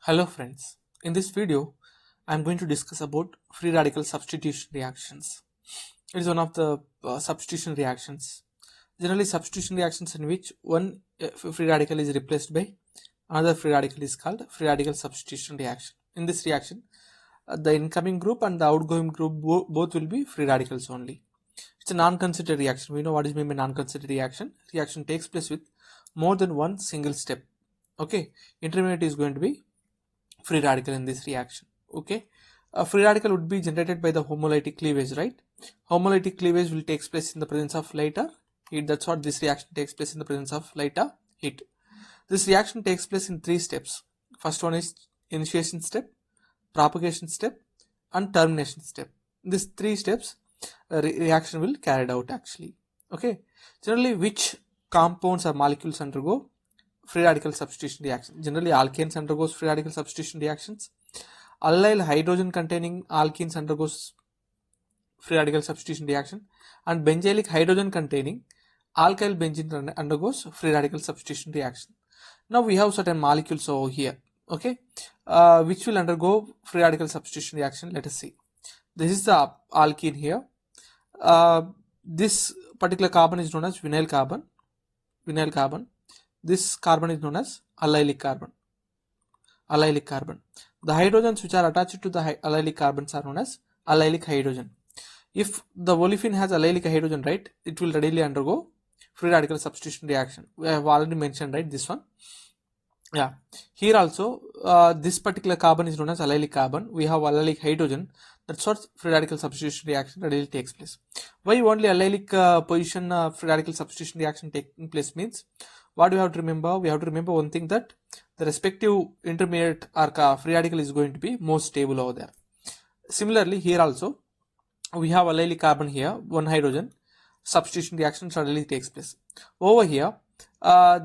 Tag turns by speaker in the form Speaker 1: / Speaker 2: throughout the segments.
Speaker 1: Hello friends, in this video I am going to discuss about free radical substitution reactions. It is one of the substitution reactions. Generally substitution reactions in which one free radical is replaced by another free radical is called free radical substitution reaction. In this reaction, the incoming group and the outgoing group both will be free radicals only. It's a non-considered reaction. We know what is meant by non-considered reaction. Reaction takes place with more than one single step. Okay, intermediate is going to be free radical in this reaction. Okay, a free radical would be generated by the homolytic cleavage, right? Homolytic cleavage will take place in the presence of light or heat. That's what this reaction takes place in the presence of light or heat. This reaction takes place in three steps. First one is initiation step, propagation step and termination step. These three steps reaction will carried out actually. Okay, generally which compounds or molecules undergo free radical substitution reaction? Generally alkanes undergoes free radical substitution reactions. Allyl hydrogen containing alkenes undergoes free radical substitution reaction, and benzylic hydrogen containing alkyl benzene undergoes free radical substitution reaction. Now we have certain molecules over here, okay, which will undergo free radical substitution reaction. Let us see. This is the alkene here. This particular carbon is known as vinyl carbon. This carbon is known as allylic carbon. The hydrogens which are attached to the allylic carbons are known as allylic hydrogen. If the olefin has allylic hydrogen, right, it will readily undergo free radical substitution reaction. We have already mentioned, right, this one. Yeah, here also this particular carbon is known as allylic carbon. We have allylic hydrogen. That's what free radical substitution reaction readily takes place. Why only allylic position free radical substitution reaction taking place means, what do we have to remember? We have to remember one thing, that the respective intermediate or free radical is going to be more stable over there. Similarly, here also we have allylic carbon here, one hydrogen. Substitution reaction suddenly takes place. Over here,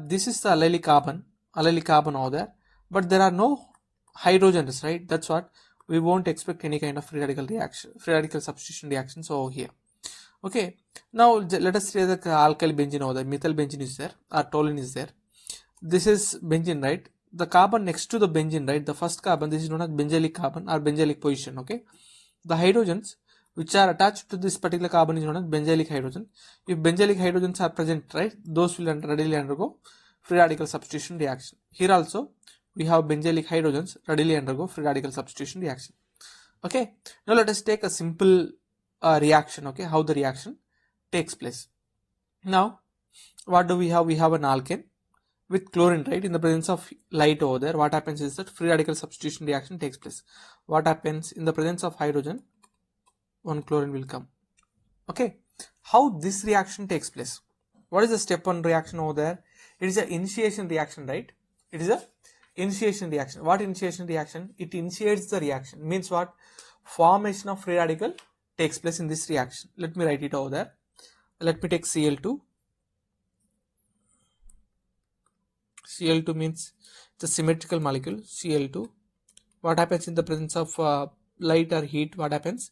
Speaker 1: this is the allylic carbon over there, but there are no hydrogens, right? That's what we won't expect any kind of free radical substitution reactions over here. Okay, now let us say the alkyl benzene over there, methyl benzene is there, or toluene is there. This is benzene, right? The carbon next to the benzene, right, the first carbon, this is known as benzylic carbon or benzylic position. Okay, the hydrogens which are attached to this particular carbon is known as benzylic hydrogen. If benzylic hydrogens are present, right, those will readily undergo free radical substitution reaction. Here also we have benzylic hydrogens readily undergo free radical substitution reaction. Okay, now let us take a simple reaction. Okay, how the reaction takes place. Now what do we have? We have an alkane with chlorine, right, in the presence of light over there. What happens is that free radical substitution reaction takes place. What happens in the presence of hydrogen? One chlorine will come. Okay, how this reaction takes place? What is the step 1 reaction over there? It is an initiation reaction, right? It is a initiation reaction. What initiation reaction? It initiates the reaction. Means what? Formation of free radical takes place in this reaction. Let me write it over there. Let me take Cl2. Cl2 means it's a symmetrical molecule. Cl2. What happens in the presence of light or heat? What happens?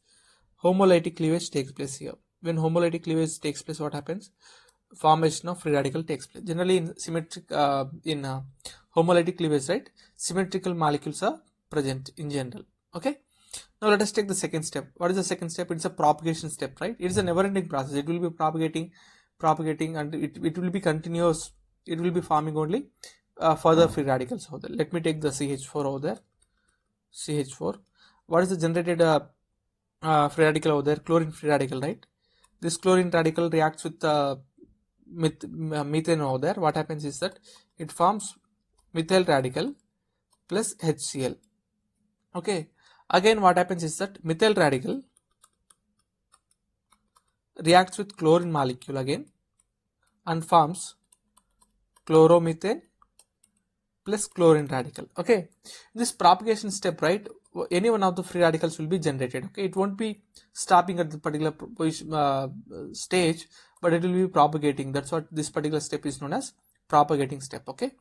Speaker 1: Homolytic cleavage takes place here. When homolytic cleavage takes place, what happens? Formation of free radical takes place. Generally in homolytic cleavage, right, symmetrical molecules are present in general. Okay, now let us take the second step. What is the second step? It's a propagation step, right? It is a never ending process. It will be propagating and it will be continuous. It will be forming only further free radicals over there. Let me take the CH4 over there. CH4. What is the generated free radical over there? Chlorine free radical, right? This chlorine radical reacts with methane over there. What happens is that it forms methyl radical plus HCl. Okay, again what happens is that methyl radical reacts with chlorine molecule again and forms chloromethane plus chlorine radical. Okay, this propagation step, right, any one of the free radicals will be generated. Okay, it won't be stopping at the particular stage, but it will be propagating. That's what this particular step is known as propagating step. Okay,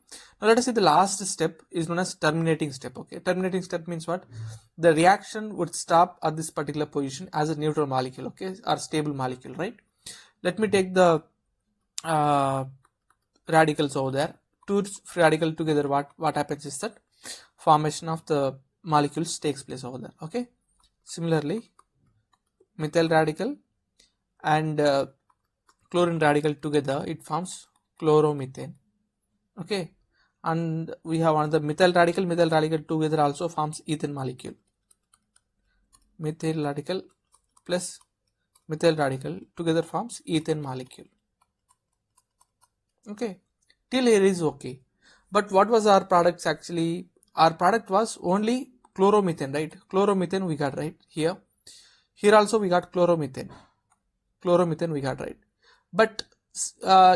Speaker 1: now let us see the last step is known as terminating step. Okay, terminating step means what? The reaction would stop at this particular position as a neutral molecule, okay, or stable molecule, right? Let me take the radicals over there. Two free radical together, what happens is that formation of the molecules takes place over there. Okay, similarly methyl radical and chlorine radical together, it forms chloromethane. Okay, and we have another methyl radical together also forms ethane molecule. Methyl radical plus methyl radical together forms ethane molecule. Okay, till here is okay. But what was our products actually? Our product was only chloromethane, right? Chloromethane we got right here. Here also we got chloromethane. Chloromethane we got right. But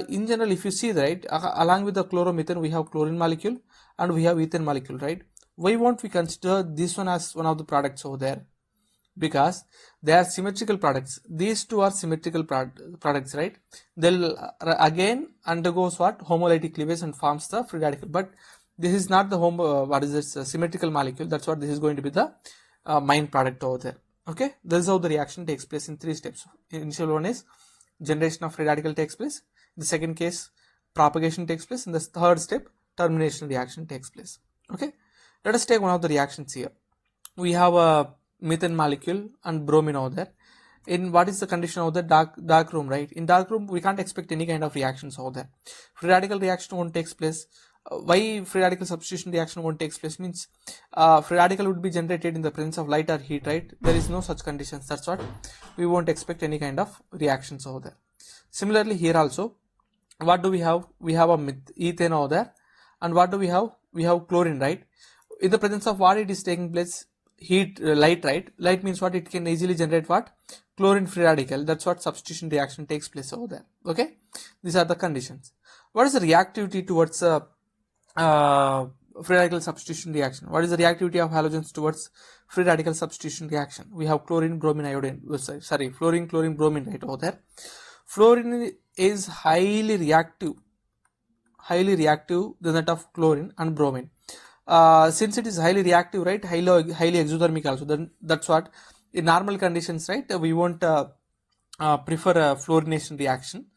Speaker 1: in general, if you see right, along with the chloromethane, we have chlorine molecule and we have ethane molecule, right? Why won't we consider this one as one of the products over there? Because they are symmetrical products. These two are symmetrical products, right? They'll again undergoes what? Homolytic cleavage and forms the free radical. But this is not the what is this symmetrical molecule. That's what this is going to be the main product over there. Okay, this is how the reaction takes place in 3 steps. Initial one is generation of free radical takes place. In the second case, propagation takes place. In the third step, termination reaction takes place. Okay, let us take one of the reactions here. We have a methane molecule and bromine over there. In what is the condition of the dark room, right? In dark room, we can't expect any kind of reactions over there. Free radical reaction won't take place. Why free radical substitution reaction won't take place means free radical would be generated in the presence of light or heat, right? There is no such conditions. That's what we won't expect any kind of reactions over there. Similarly, here also, what do we have? We have a ethane over there, and what do we have? We have chlorine, right? In the presence of what it is taking place? Heat, light, right? Light means what? It can easily generate what? Chlorine free radical. That's what substitution reaction takes place over there. Okay, these are the conditions. What is the reactivity towards free radical substitution reaction? What is the reactivity of halogens towards free radical substitution reaction? We have chlorine, bromine, iodine. Sorry, fluorine, chlorine, bromine, right over there. Fluorine is highly reactive than that of chlorine and bromine. Since it is highly reactive, right, highly exothermic also, then that's what in normal conditions, right, we won't prefer a fluorination reaction.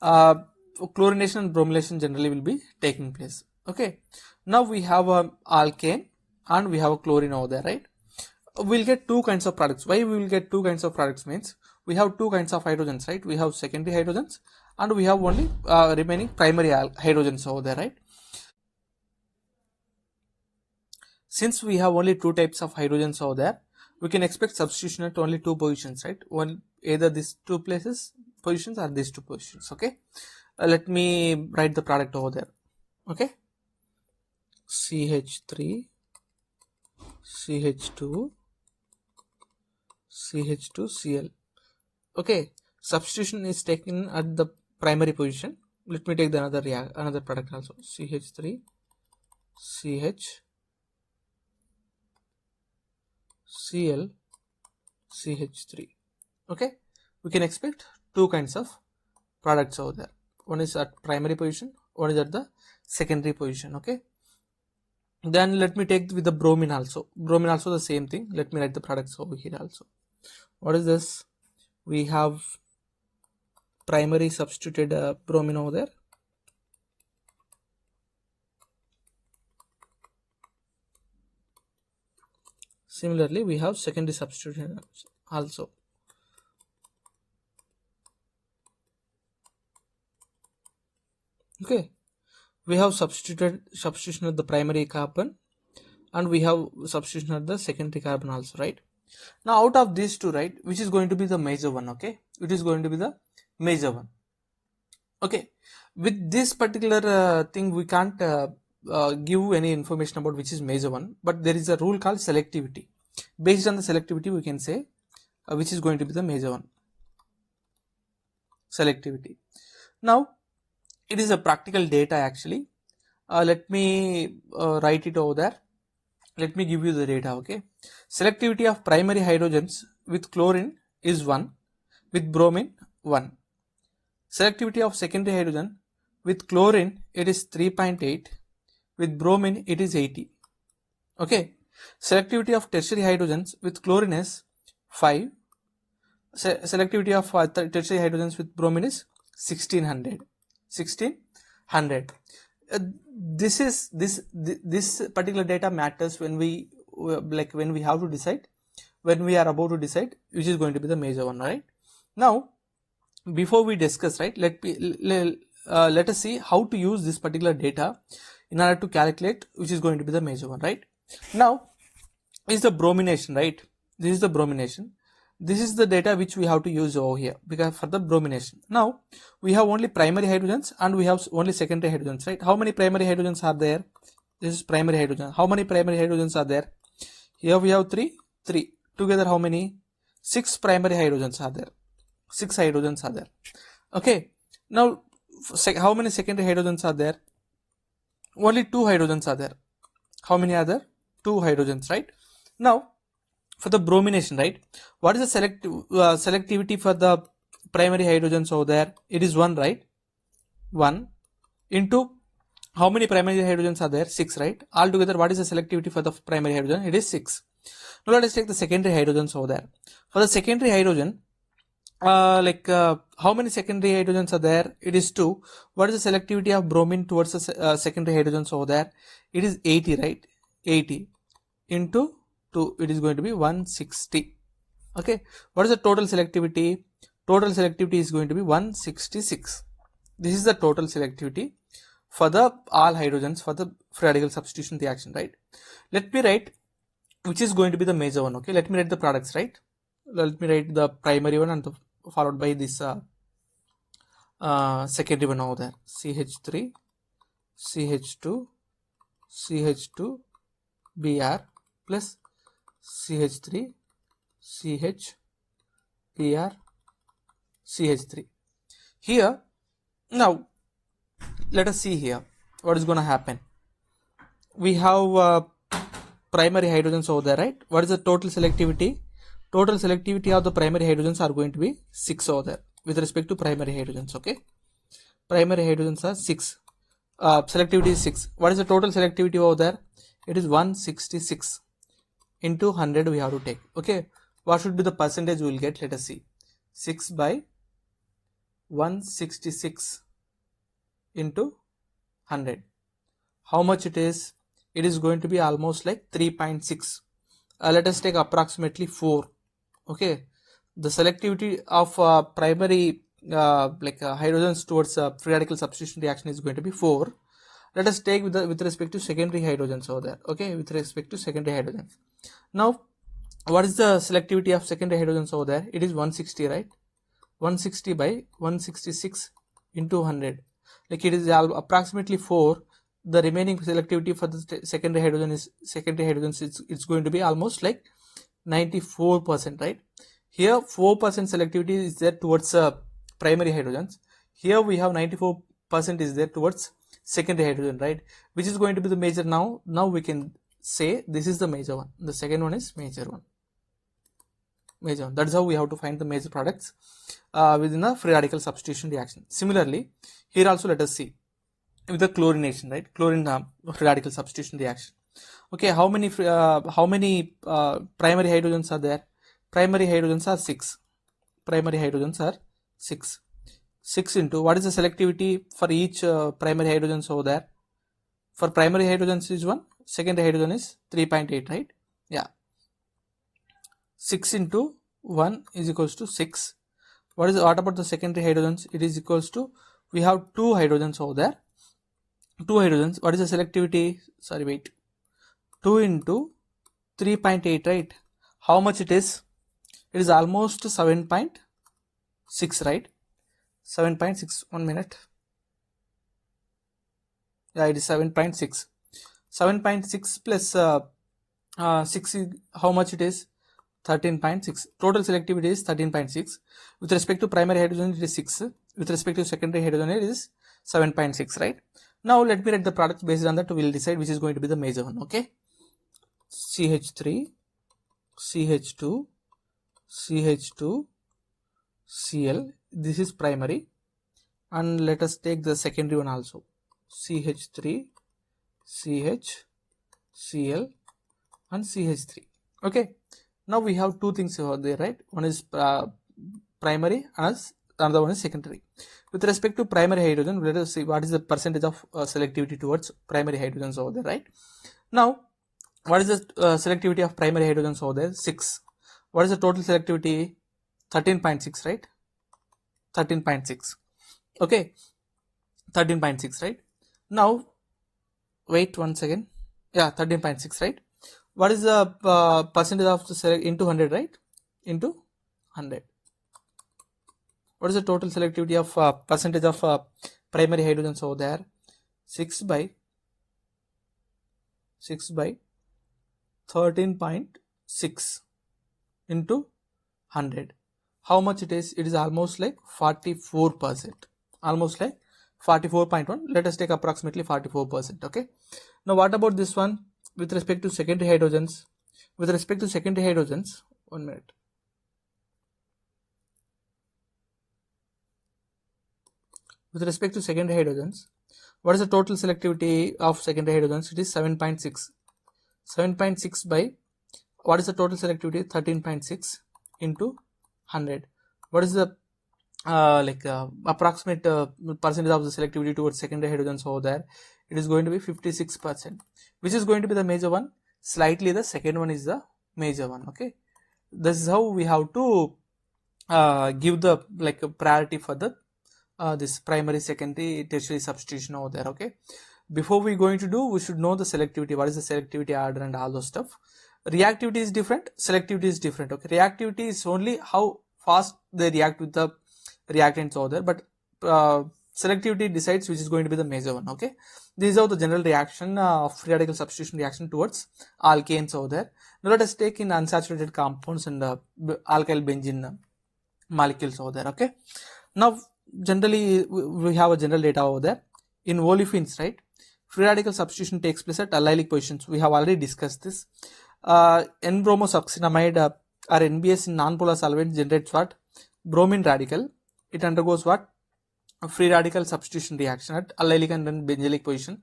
Speaker 1: Chlorination and bromylation generally will be taking place. Okay, now we have a alkane and we have a chlorine over there, right? We'll get two kinds of products. Why we will get two kinds of products means we have two kinds of hydrogens, right? We have secondary hydrogens and we have only remaining primary hydrogens over there, right? Since we have only two types of hydrogens over there, we can expect substitution at only two positions, right? One, either these two positions or these two positions. Okay, let me write the product over there. Okay, CH3, CH2, CH2, Cl. Okay, substitution is taken at the primary position. Let me take the another product also. CH3, CH, Cl, CH3. Okay, we can expect two kinds of products over there. One is at primary position, one is at the secondary position. Okay, then let me take with the bromine also. Bromine also the same thing. Let me write the products over here also. What is this? We have primary substituted bromine over there. Similarly, we have secondary substitution also. Okay, we have substitution of the primary carbon and we have substitution of the secondary carbon also, right? Now out of these two, right, which is going to be the major one? Okay, it is going to be the major one. Okay, with this particular thing we can't give any information about which is major one, but there is a rule called selectivity. Based on the selectivity we can say which is going to be the major one. Selectivity. Now it is a practical data actually. Let me write it over there. Let me give you the data. Okay, selectivity of primary hydrogens with chlorine is 1, with bromine 1. Selectivity of secondary hydrogen with chlorine it is 3.8, with bromine it is 80. Okay, selectivity of tertiary hydrogens with chlorine is 5. Selectivity of tertiary hydrogens with bromine is 1600. This particular data matters when we like when we have to decide, when we are about to decide which is going to be the major one, right? Now before we discuss, right, let us see how to use this particular data in order to calculate which is going to be the major one, right? Now is the bromination, right? This is the bromination. This is the data which we have to use over here because for the bromination. Now we have only primary hydrogens and we have only secondary hydrogens, right? How many primary hydrogens are there? This is primary hydrogen. How many primary hydrogens are there? Here we have three. Together how many? 6 primary hydrogens are there. 6 hydrogens are there. Okay. Now how many secondary hydrogens are there? Only 2 hydrogens are there. How many are there? 2 hydrogens, right? Now for the bromination, right, what is the selectivity for the primary hydrogens over there? It is 1, right? 1 into how many primary hydrogens are there? 6, right? Altogether, what is the selectivity for the primary hydrogen? It is 6. Now let us take the secondary hydrogens over there. For the secondary hydrogen, how many secondary hydrogens are there? It is 2. What is the selectivity of bromine towards the secondary hydrogens over there? It is 80, right? 80 into 2, it is going to be 160. Okay, what is the total selectivity? Total selectivity is going to be 166. This is the total selectivity for the all hydrogens for the free radical substitution reaction, right? Let me write which is going to be the major one. Okay, let me write the products, right? Let me write the primary one and followed by this secondary one over there. CH3, CH2, CH2, Br plus CH3, CH, Br, CH3. Here, now let us see here what is going to happen. We have primary hydrogens over there, right? What is the total selectivity? Total selectivity of the primary hydrogens are going to be 6 over there with respect to primary hydrogens. Okay, primary hydrogens are 6. Selectivity is 6. What is the total selectivity over there? It is 166 into 100 we have to take. Okay, what should be the percentage we will get? Let us see. 6 by 166 into 100. How much it is? It is going to be almost like 3.6. Let us take approximately 4. Okay, the selectivity of primary hydrogens towards free radical substitution reaction is going to be 4. Let us take with respect to secondary hydrogens over there. Okay, with respect to secondary hydrogens. Now what is the selectivity of secondary hydrogens over there? It is 160, right? 160 by 166 into 100, like it is approximately 4. The remaining selectivity for the secondary hydrogens it's going to be almost like 94%, right? Here 4% selectivity is there towards primary hydrogens. Here we have 94% is there towards secondary hydrogen, right? Which is going to be the major now? Now we can say this is the major one. The second one is major one. That is how we have to find the major products within the free radical substitution reaction. Similarly, here also let us see with the chlorination, right? Chlorine free radical substitution reaction. Okay, how many primary hydrogens are there? Primary hydrogens are 6. Primary hydrogens are 6. 6 into what is the selectivity for each primary hydrogens over there? For primary hydrogens is 1, secondary hydrogen is 3.8, right? Yeah. 6 into 1 is equals to 6. What about the secondary hydrogens? It is equals to, we have 2 hydrogens over there. 2 hydrogens. What is the selectivity? 2 into 3.8, right? How much it is? It is almost 7.6, right? 7.6. 1 minute. Yeah, it is 7.6. 7.6 plus 6 is, how much it is? 13.6. Total selectivity is 13.6. With respect to primary hydrogen, it is 6. With respect to secondary hydrogen, it is 7.6, right? Now let me write the products. Based on that we will decide which is going to be the major one. Okay, CH3, CH2, CH2, Cl. This is primary, and let us take the secondary one also. CH3, CH, Cl, and CH3. Okay, now we have two things over there, right? One is primary as another one is secondary. With respect to primary hydrogen, let us see what is the percentage of selectivity towards primary hydrogens over there, right? Now, what is the selectivity of primary hydrogens over there? 6. What is the total selectivity? 13.6, right? 13.6. Okay, 13.6, right? Now, wait one second. Yeah, 13.6, right? What is the percentage of the select into 100, right? Into 100. What is the total selectivity of percentage of primary hydrogens over there? 6 by 13.6 into 100. How much it is? It is almost like 44%. Almost like 44.1. Let us take approximately 44%. Okay. Now what about this one? With respect to secondary hydrogens. With respect to secondary hydrogens, 1 minute. With respect to secondary hydrogens, what is the total selectivity of secondary hydrogens? It is 7.6. 7.6 by, what is the total selectivity? 13.6 into 100. What is the approximate percentage of the selectivity towards secondary hydrogens over there? It is going to be 56%. Which is going to be the major one? Slightly the second one is the major one. Okay, this is how we have to give the priority for the this primary, secondary, tertiary substitution over there. Okay, before we going to do, we should know the selectivity. What is the selectivity order and all those stuff. Reactivity is different, selectivity is different. Okay, reactivity is only how fast they react with the reactants over there, but selectivity decides which is going to be the major one. Okay, these are the general reaction of free radical substitution reaction towards alkanes over there. Now let us take in unsaturated compounds and alkyl benzene molecules over there. Okay, now generally we have a general data over there. In olefins, right, free radical substitution takes place at allylic positions. We have already discussed this. N-bromosuccinamide or NBS in nonpolar solvent generates what? Bromine radical. It undergoes what? A free radical substitution reaction at allylic and then benzylic position.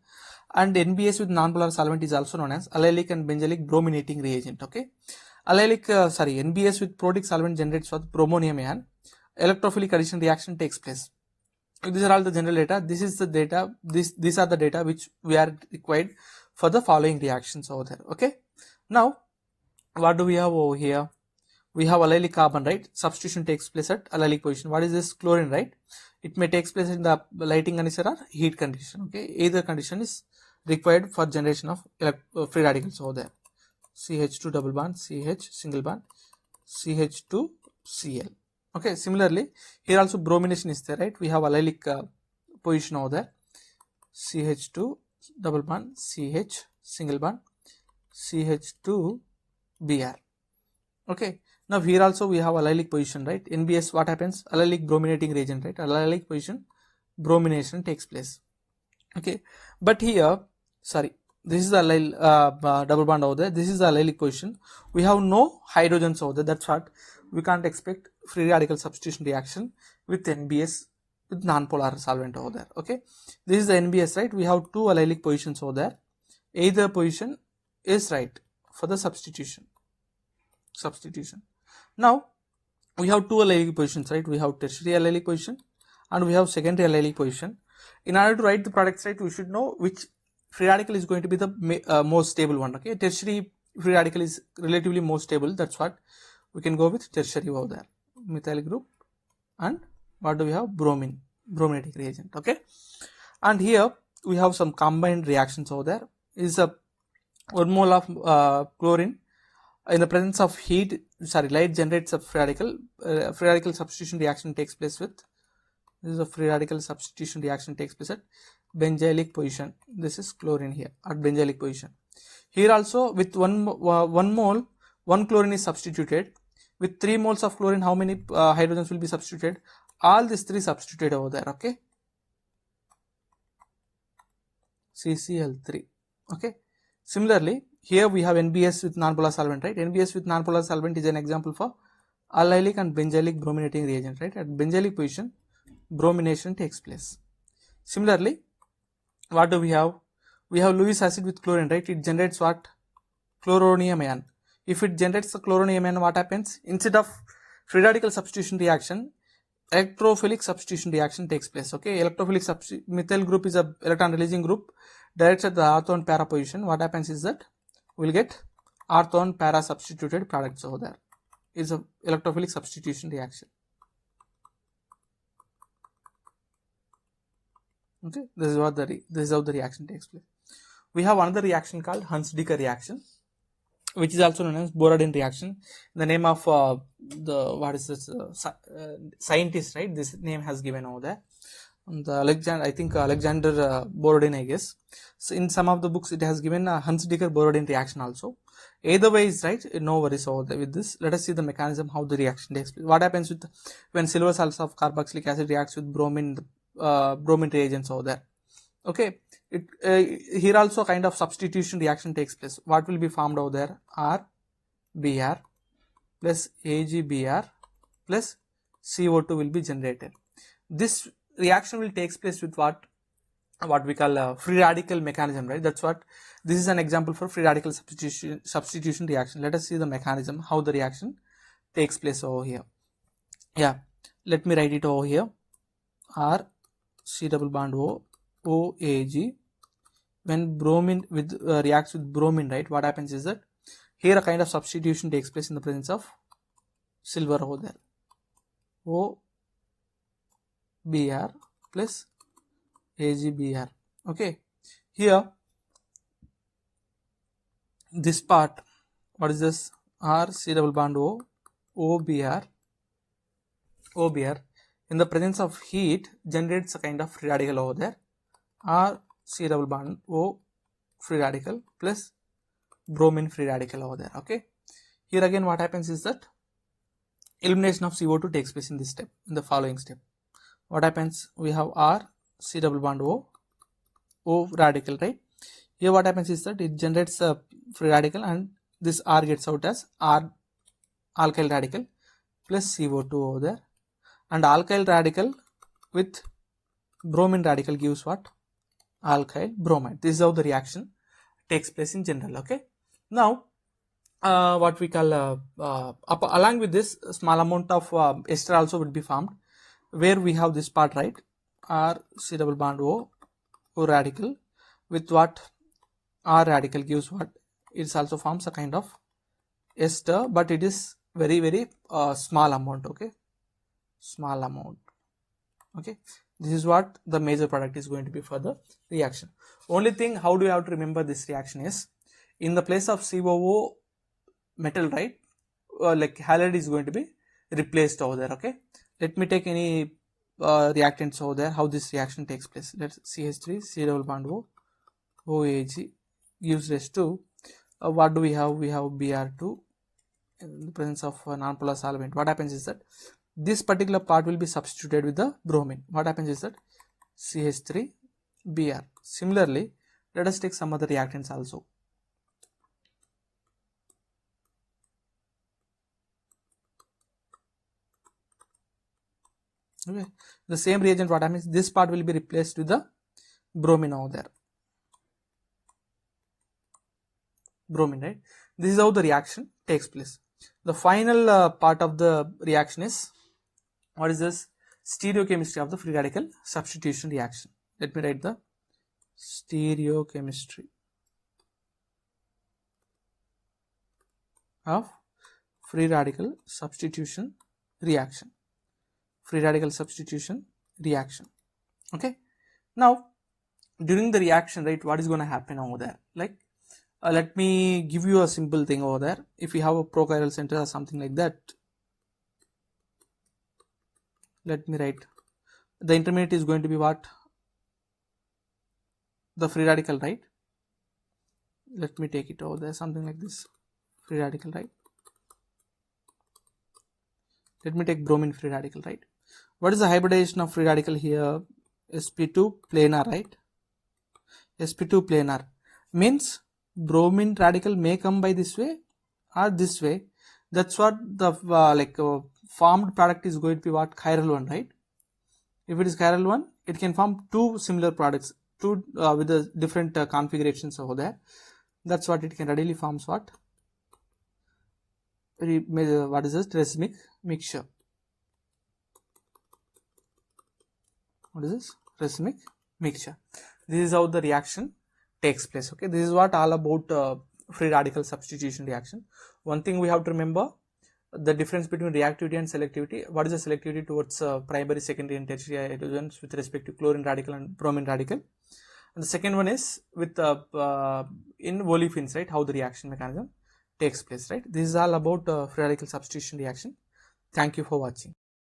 Speaker 1: And NBS with nonpolar solvent is also known as allylic and benzylic brominating reagent. Okay, NBS with protic solvent generates what? Bromonium ion. Electrophilic addition reaction takes place. These are all the general data. This is the data. These are the data which we are required for the following reactions over there. Okay. Now, what do we have over here? We have allylic carbon, right? Substitution takes place at allylic position. What is this? Chlorine, right? It may take place in the lighting condition or heat condition. Okay, either condition is required for generation of free radicals over there. CH2 double bond, CH single bond, CH2 Cl. Okay, similarly here also bromination is there, right? We have allylic position over there. CH2 double bond, CH single bond, CH2 Br. Okay, now here also we have allylic position, right? NBS, what happens? Allylic brominating reagent, right? Allylic position, bromination takes place. Okay, but here, sorry, this is the allyl double bond over there. This is the allylic position. We have no hydrogens over there. That's what we can't expect free radical substitution reaction with NBS with nonpolar solvent over there. Okay, this is the NBS, right? We have two allylic positions over there. Either position is right for the substitution. Now we have two allylic positions, right? We have tertiary allylic position and we have secondary allylic position. In order to write the products, right, we should know which free radical is going to be the most stable one. Okay, tertiary free radical is relatively more stable. That's what we can go with tertiary over there. Methyl group, and what do we have? Bromine, brominating reagent. Okay, and here we have some combined reactions over there. Is a 1 mole of chlorine in the presence of heat, light generates a free radical. Free radical substitution reaction takes place with, this is a free radical substitution reaction takes place at benzylic position. This is chlorine here at benzylic position. Here also with 1 mole, 1 chlorine is substituted. With 3 moles of chlorine, how many hydrogens will be substituted? All these 3 substituted over there. Okay, CCl3. Okay, similarly here we have NBS with nonpolar solvent, right? NBS with nonpolar solvent is an example for allylic and benzylic brominating reagent, right? At benzylic position, bromination takes place. Similarly, what do we have? We have Lewis acid with chlorine, right? It generates what? Chloronium ion. If it generates the chloronium ion, what happens? Instead of free radical substitution reaction, electrophilic substitution reaction takes place. Okay, electrophilic methyl group is a electron releasing group directs at the ortho and para position. What happens is that we'll get ortho and para substituted products over there. Is a electrophilic substitution reaction. Okay, this is how the reaction takes place. We have another reaction called Hunsdiecker reaction, which is also known as Borodin reaction. The name of scientist, right? This name has given over there. And Alexander Borodin, I guess. So in some of the books, it has given a Hunsdiecker Borodin reaction also. Either way is right. No worries over there with this. Let us see the mechanism how the reaction takes place. What happens with when silver salts of carboxylic acid reacts with bromine reagents over there? Okay, here also kind of substitution reaction takes place. What will be formed over there? RBr plus AgBr plus CO2 will be generated. This reaction will take place with what we call a free radical mechanism, right? That's what this is an example for free radical substitution reaction. Let us see the mechanism how the reaction takes place over here. Yeah, let me write it over here. R C double bond O OAG. When bromine reacts with bromine, right? What happens is that here a kind of substitution takes place in the presence of silver over there. OBr plus AgBr. Okay, here this part, what is this? R C double bond O OBr in the presence of heat generates a kind of free radical over there. R C double bond O free radical plus bromine free radical over there. Okay, here again what happens is that elimination of CO2 takes place in this step, in the following step. What happens? We have R C double bond O radical, right? Here what happens is that it generates a free radical and this R gets out as R alkyl radical plus CO2 over there, and alkyl radical with bromine radical gives what? Alkyl bromide. This is how the reaction takes place in general. Okay, now what we call along with this, a small amount of ester also would be formed, where we have this part, right? R C double bond O radical with what? R radical gives what? It also forms a kind of ester, but it is very small amount. Okay, small amount. Okay, this is what the major product is going to be for the reaction. Only thing, how do you have to remember this reaction is, in the place of COO metal, right? Like halide is going to be replaced over there. Okay, let me take any reactants over there, how this reaction takes place. Let's CH3 C double bond O OAG gives rise to what do we have? We have Br2 in the presence of non-polar solvent. What happens is that this particular part will be substituted with the bromine. What happens is that CH3 Br. Similarly, let us take some other reactants also. Okay, the same reagent, what happens? This part will be replaced with the bromine over there. Bromine, right? This is how the reaction takes place. The final part of the reaction is, what is this? Stereochemistry of the free radical substitution reaction. Let me write the stereochemistry of free radical substitution reaction. Free radical substitution reaction. Okay, now during the reaction, right, what is going to happen over there? Like let me give you a simple thing over there. If you have a prochiral center or something like that, let me write the intermediate is going to be what? The free radical, right? Let me take it over there, something like this, free radical, right? Let me take bromine free radical, right? What is the hybridization of free radical here? sp2 planar, right? sp2 planar means bromine radical may come by this way or this way. That's what the formed product is going to be what? Chiral one, right? If it is chiral one, it can form two similar products, two with the different configurations over there. That's what it can readily forms what? What is this? Racemic mixture. what is this? Racemic mixture. This is how the reaction takes place. Okay, this is what all about free radical substitution reaction. One thing we have to remember, the difference between reactivity and selectivity. What is the selectivity towards primary, secondary and tertiary hydrogens with respect to chlorine radical and bromine radical? And the second one is with in olefins, right, how the reaction mechanism takes place, right? This is all about free radical substitution reaction. Thank you for watching.